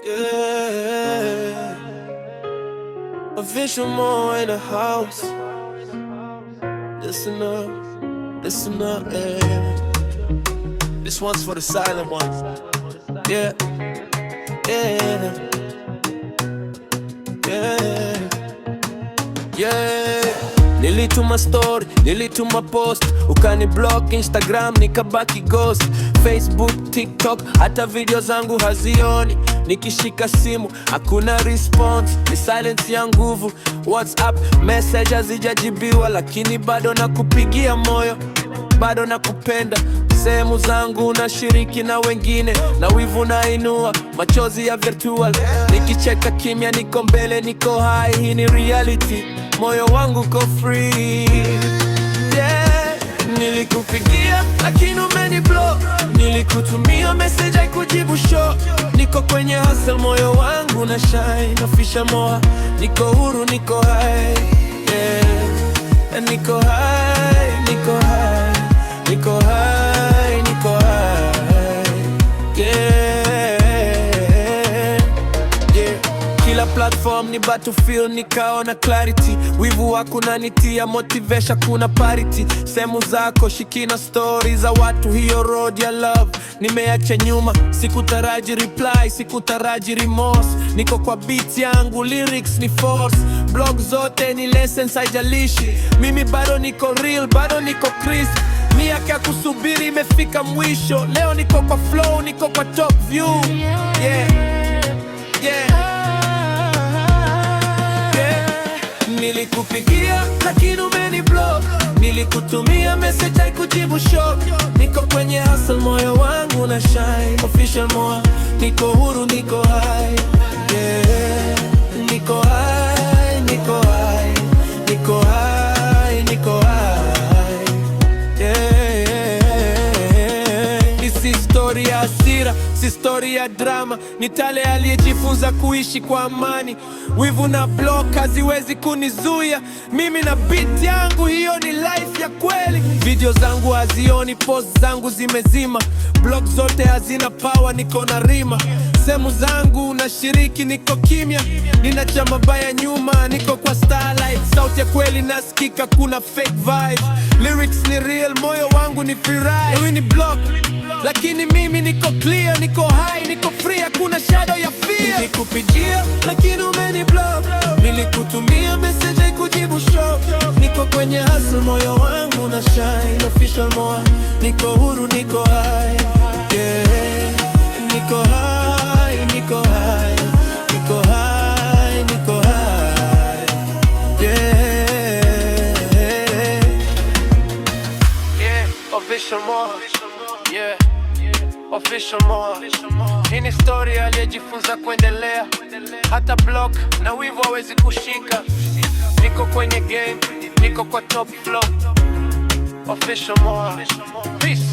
Yeah, official more in the house. Listen up, yeah. This one's for the silent ones. Yeah, yeah, yeah, yeah. Nilituma story, nilituma post, ukani block Instagram nikabaki ghost. Facebook, TikTok, hata video zangu hazioni. Nikishika simu, hakuna response, ni silence ya nguvu. WhatsApp, message hazijajibiwa, lakini bado nakupigia moyo, bado nakupenda. Sehemu zangu nashiriki na wengine, na wivu nainua, machozi ya virtual. Nikicheka kimya, niko mbele, niko high, hii ni reality. Moyo wangu uko free, yeah. Nilikupigia lakini umeniblock, nilikutumia message haikujibu show. Niko kwenye hustle, moyo wangu na shine, official more. Niko huru, niko high, yeah. Niko high, niko high, niko high, niko high, yeah, yeah. Kila platform ni battlefield, nikaona clarity. Wivu wako unanitia motivation, kuna parity. Sehemu zako shikina stories za watu, hiyo road ya love nimeacha nyuma. Sikutaraji reply, sikutaraji remorse. Niko kwa beat yangu, lyrics ni force. Blog zote ni lessons, haijalishi. Mimi bado niko real, bado niko Chris. Miaka ya kusubiri imefika mwisho. Leo niko kwa flow, niko kwa top view, yeah, yeah. Nilikupigia lakini umeniblock, nilikutumia message haikujibu show. Niko kwenye hustle, moyo wangu na shine, official more. Niko huru, niko high, yeah. Niko high, niko high, niko high, niko high, yeah. Ni si story ya hasira, si story ya drama. Ni Tale aliyejifunza kuishi kwa amani. Wivu na block haziwezi kunizuia, mimi na beat yangu, hiyo ni life ya kweli. Video zangu hazioni, post zangu zimezima. Blog zote hazina power, niko na rima. Sehemu zangu nashiriki, niko kimya. Ninacha mabaya nyuma, niko kwa starlight. Sauti ya kweli nasikika, kuna fake vibe. Lyrics ni real, moyo wangu ni free ride. Wewe ni block, lakini mimi niko clear. Niko high, niko free, hakuna shadow ya fear. Nikupigia lakini umeniblock, nilikutumia message haikujibu show. Niko kwenye hustle, moyo wangu na shine, official more. Niko huru, niko high, yeah. Niko high, niko high, niko high, niko high, yeah, yeah. Official more, yeah. Official more. Hii ni story aliyejifunza kuendelea, hata block na wivu hawezi kushika. Niko kwenye game, niko kwa top flow. Official more. Peace.